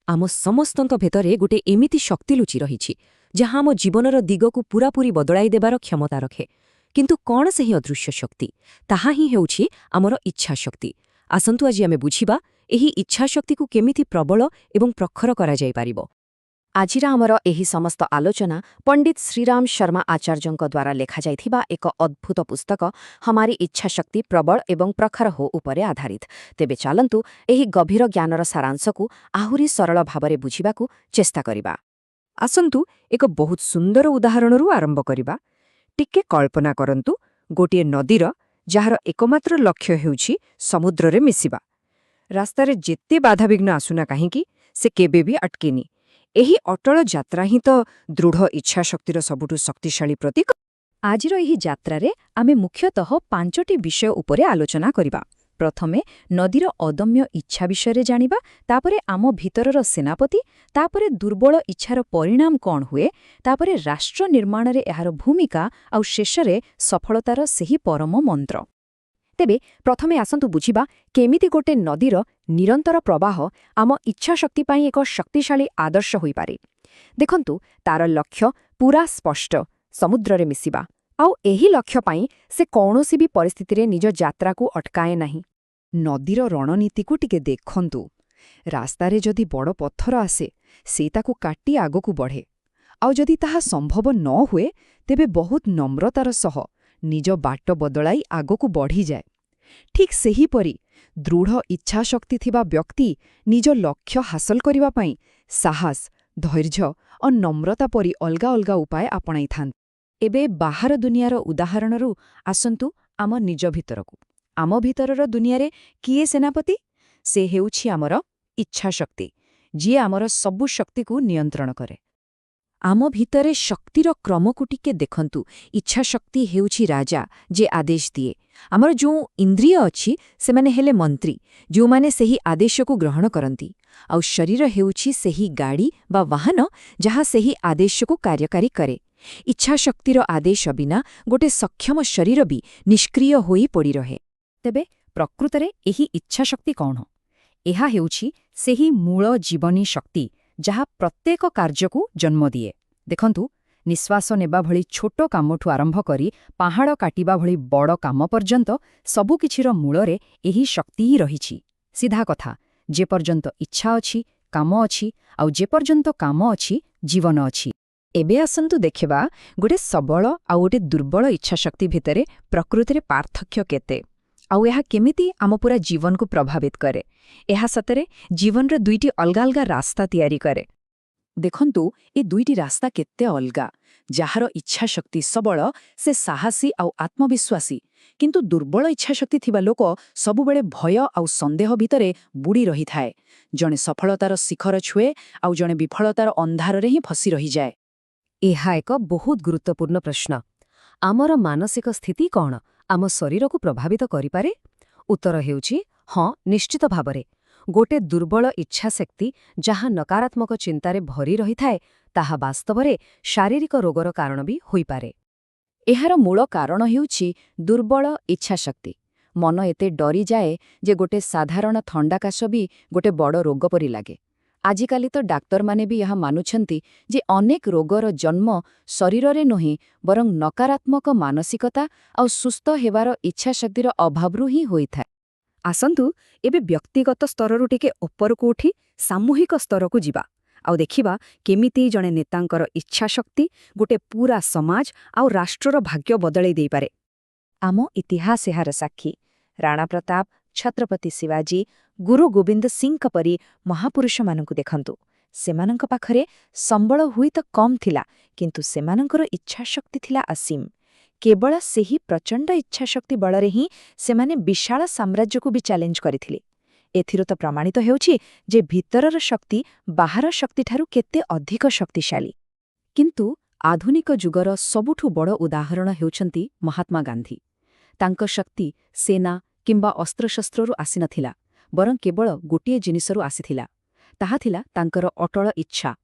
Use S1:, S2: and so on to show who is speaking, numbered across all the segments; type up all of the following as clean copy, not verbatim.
S1: आम समस्तଙ୍କ ଭିତରେ गोटे एमिति शक्ति लुचि रहिछि जहाँ आम जीवनर दिगकु पूरापूरी बदलाई देबार क्षमता रखे। किंतु कौन से ही अदृश्य शक्ति ताहा ही हेउछि आमर इच्छा शक्ति। आसंतु आज आमे बुझिबा एही इच्छा शक्ति को केमिति प्रबल एवं प्रखर करा जाय पारिबो। आजिरा आमर एही समस्त आलोचना पंडित श्रीराम शर्मा आचार्यଙ୍କ द्वारा लेखा जाइथिबा एक अद्भुत पुस्तक हमारी इच्छा शक्ति प्रबल एवं प्रखर हो उपरे आधारित। तेबे चालंतु एही गभीर ज्ञानर सारांशकु आहुरी सरल भावरे बुझिबाकु चेष्टा करिबा। आसंतु एक बहुत सुंदर उदाहरणरू आरंभ करिबा। टिके कल्पना करंतु गोटे नदीर जहार एकमात्र लक्ष्य हेउछि समुद्ररे मिसिबा। रास्तारे जेते बाधाविघ्न आसुना काहींकि से केबे भी अटकेनी। एही अटल यात्रा ही तो दृढ़ इच्छा शक्तिर सबुठु शक्तिशाली प्रतीक। आजिर एही यात्रारे आमे मुख्यतः 5टी विषय उपरे आलोचना करिबा। प्रथमे नदीर अदम्य इच्छा विषय जानिबा, तापरे आम भितरर सेनापति, तापरे दुर्बल इच्छार परिणाम कौन हुए, तापरे राष्ट्र निर्माणरे एहार भूमिका, आउ शेषरे सफलतार सेही परम मंत्र। तेबे प्रथमे आसंतु बुझिबा केमिति गोटे नदीर निरंतर प्रवाह आम इच्छा शक्ति पाई एक शक्तिशाली आदर्श होई पारे। देखंतु तार लक्ष्य पूरा स्पष्ट समुद्ररे मिसिबा, आउ एही लक्ष्य पाई से कौनसी भी परिस्थितिरे निज यात्रा को अटकाए नहीं। नदीर रणनीति को टिके देखंतु। रास्तारे जदि बड़ पत्थर आसे से ताकु काटी आगकु बढ़े, आउ जदि ताहा संभव न हुए तेबे बहुत नम्रतार सह निज बाट बदलाई आगकु बढ़ी जाए। ठीक सेहीपरि दृढ़ इच्छाशक्ति थिबा व्यक्ति निज लक्ष्य हासिल करिबा पाई साहस, धैर्य और नम्रता परि अलगा अलगा उपाय आपणाई थान। एबे बाहर दुनियार उदाहरणरू आसंतु आम निज भितरकु। आम भितरर दुनियारे किए सेनापति? से हेउछि आमर इच्छाशक्ति, जिए आमर सबु शक्तिकु नियंत्रण करे। आम भितरे शक्तिर क्रमकु टिके देखंतु। इच्छा शक्ति हेउछि राजा जे आदेश दिए। आमर जो इंद्रिय अछि सेमाने हेले मंत्री जो माने सेही आदेशकु ग्रहण करंती, आउ शरीर हेउछि सेही गाड़ी बा वाहन जहाँ सेही आदेशकु कार्यकारी करे। इच्छा शक्तिर आदेश बिना गोटे सक्षम शरीर भी निष्क्रिय होई पड़ी रहे। तेबे प्रकृतरे एही इच्छा शक्ति कौन? एहा हेउछि सेही मूल जीवनी शक्ति जहा प्रत्येक कार्यकु जन्म दिए। देखंतु निश्वास नेबा भली छोट कामठु आरंभ करी पहाड़ काटिबा भली बड़ काम पर्यंत सबु किछिर मूलरे एही शक्ति ही रहिछि। सीधा कथा, जे पर्यंत इच्छा अछि काम अछि, आउ जे पर्यंत काम अछि जीवन अछि। एबे आसंतु देखिबा गोटे सबल आउ गोटे दुर्बल इच्छा शक्ति भितरे प्रकृतिरे पार्थक्य केते, आउ एहा केमिति आम पूरा जीवन को प्रभावित करे। एहा सतरे जीवन दुईटी अलगा अलगा रास्ता तैयारी करे। देखंतु ए दुईटी रास्ता केते अलगा। जहार इच्छा शक्ति सबल से साहसी आउ आत्मविश्वासी, किंतु दुर्बल इच्छा शक्ति थिबा लोक सबुबेले भय आउ संदेह भितरे बुड़ी रही थाए। जणे सफलतार शिखर छुए आउ जणे विफलतार अंधारे ही फसी रही जाए। एहा एक बहुत गुरुत्वपूर्ण प्रश्न। आमर मानसिक स्थिति कौन आम शरीर को प्रभावित करिपारे? उत्तर हेउछि हाँ, निश्चित भावरे। गोटे दुर्बल इच्छा शक्ति जहाँ नकारात्मक चिंतारे भरी रही थाए ताहा वास्तवरे शारीरिक रोगर कारण भी होई पारे। एहार मूल कारण हेउछि दुर्बल इच्छा शक्ति। मन एते डरी जाए जे गोटे साधारण थंडा काश भी गोटे बड़ रोग परि लागे। आजिकाली तो डाक्तर माने भी यह मानुछंती जे अनेक रोगर जन्म शरीररे नोही बरं नकारात्मक मानसिकता और सुस्थ हेबार इच्छा शक्तिर अभावरू ही होई थाए। आसंतु एबे व्यक्तिगत स्तररू टिके उपरकू उठी सामूहिक स्तरकू जिबा, आउ देखिबा केमिति जणे नेतांकर इच्छा शक्ति गोटे पूरा समाज आउ राष्ट्रर भाग्य बदलै देई पारे। आम इतिहास एहार साक्षी। राणा प्रताप, छत्रपति शिवाजी, गुरु गोविंद सिंह परी महापुरुष मानकु देखंतु। सेमानंक पाखरे संबल हुई तो कम थिला, किंतु सेमानंकर इच्छा शक्ति थिला असीम। केवल सेही प्रचंड इच्छा शक्ति बलरे ही सेमाने विशाल साम्राज्य को भी चैलेंज करिथिले। एथिरो तो प्रमाणित हेउछि जे भितरर शक्ति बाहर शक्ति ठारू केते अधिक शक्तिशाली। किंतु आधुनिक जुगर सबुठु बड़ उदाहरण हेउछंती महात्मा गांधी। तांक शक्ति सेना किंबा अस्त्रशस्त्ररू आसी नथिला, बरं केवल गोटिए जिनिसरू आसीथिला। ताहा थिला तांकर अटल इच्छा।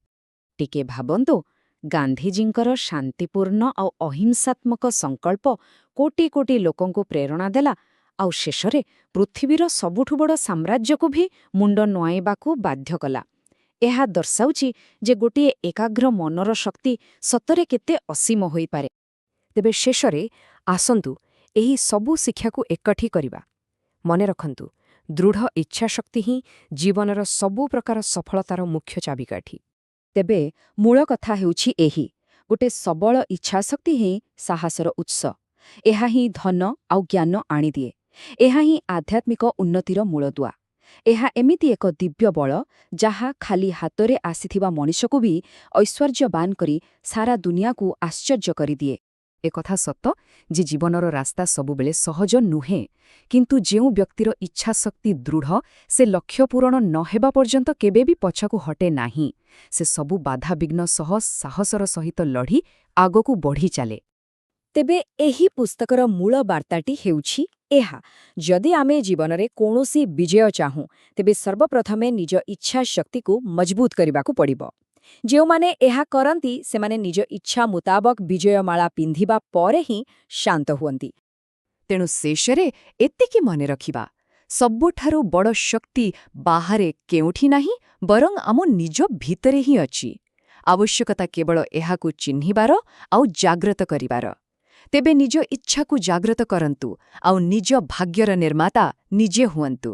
S1: टिके भाबंतु, गांधीजींकर शांतिपूर्ण और अहिंसात्मक संकल्प कोटी कोटी लोकंकु प्रेरणा देला, आउ शेषरे पृथ्वीर सबुठु बड़ साम्राज्य को भी मुंड नुआइबाकू बाध्य कला।
S2: ଏହା ଦର୍ଶାଉଛି ଯେ ଗୋଟିଏ ଏକାଗ୍ର ମନର ଶକ୍ତି ସତରେ କେତେ ଅସୀମ ହୋଇପାରେ।
S1: ତେବେ ଶେଷରେ ଆସନ୍ତୁ ଏହି ସବୁ ଶିକ୍ଷାକୁ ଏକାଠି କରିବା। ମନେ ରଖନ୍ତୁ, ଦୃଢ଼ ଇଚ୍ଛାଶକ୍ତି ହିଁ ଜୀବନର ସବୁ ପ୍ରକାର ସଫଳତାର ମୁଖ୍ୟ ଚାବିକାଠି।
S2: ତେବେ ମୂଳ କଥା ହେଉଛି ଏହି, ଗୋଟେ ସବଳ ଇଚ୍ଛାଶକ୍ତି ହିଁ ସାହସର ଉତ୍ସ। ଏହା ହିଁ ଧନ ଆଉ ଜ୍ଞାନ ଆଣିଦିଏ। ଏହା ହିଁ ଆଧ୍ୟାତ୍ମିକ ଉନ୍ନତିର ମୂଳଦୁଆ। ଏହା ଏମିତି ଏକ ଦିବ୍ୟ ବଳ ଯାହା ଖାଲି ହାତରେ ଆସିଥିବା ମଣିଷକୁ ବି ଐଶ୍ୱର୍ଯ୍ୟବାନ କରି ସାରା ଦୁନିଆକୁ ଆଶ୍ଚର୍ଯ୍ୟ କରିଦିଏ।
S1: ଏକଥା ସତ ଯେ ଜୀବନର ରାସ୍ତା ସବୁବେଳେ ସହଜ ନୁହେଁ, କିନ୍ତୁ ଯେଉଁ ବ୍ୟକ୍ତିର ଇଚ୍ଛାଶକ୍ତି ଦୃଢ଼, ସେ ଲକ୍ଷ୍ୟ ପୂରଣ ନ ହେବା ପର୍ଯ୍ୟନ୍ତ କେବେ ବି ପଛକୁ ହଟେ ନାହିଁ। ସେ ସବୁ ବାଧାବିଘ୍ନ ସହ ସାହସର ସହିତ ଲଢ଼ି ଆଗକୁ ବଢ଼ିଚାଲେ।
S2: ତେବେ ଏହି ପୁସ୍ତକର ମୂଳ ବାର୍ତ୍ତାଟି ହେଉଛି ଏହା, ଯଦି ଆମେ ଜୀବନରେ କୌଣସି ବିଜୟ ଚାହୁଁ, ତେବେ ସର୍ବପ୍ରଥମେ ନିଜ ଇଚ୍ଛାଶକ୍ତିକୁ ମଜବୁତ କରିବାକୁ ପଡ଼ିବ। ଯେଉଁମାନେ ଏହା କରନ୍ତି ସେମାନେ ନିଜ ଇଚ୍ଛା ମୁତାବକ ବିଜୟମାଳା ପିନ୍ଧିବା ପରେ ହିଁ ଶାନ୍ତ ହୁଅନ୍ତି।
S1: ତେଣୁ ଶେଷରେ ଏତିକି ମନେ ରଖିବା, ସବୁଠାରୁ ବଡ଼ ଶକ୍ତି ବାହାରେ କେଉଁଠି ନାହିଁ, ବରଂ ଆମ ନିଜ ଭିତରେ ହିଁ ଅଛି। ଆବଶ୍ୟକତା କେବଳ ଏହାକୁ ଚିହ୍ନିବାର ଆଉ ଜାଗ୍ରତ କରିବାର। ତେବେ ନିଜ ଇଚ୍ଛାକୁ ଜାଗ୍ରତ କରନ୍ତୁ ଆଉ ନିଜ ଭାଗ୍ୟର ନିର୍ମାତା ନିଜେ ହୁଅନ୍ତୁ।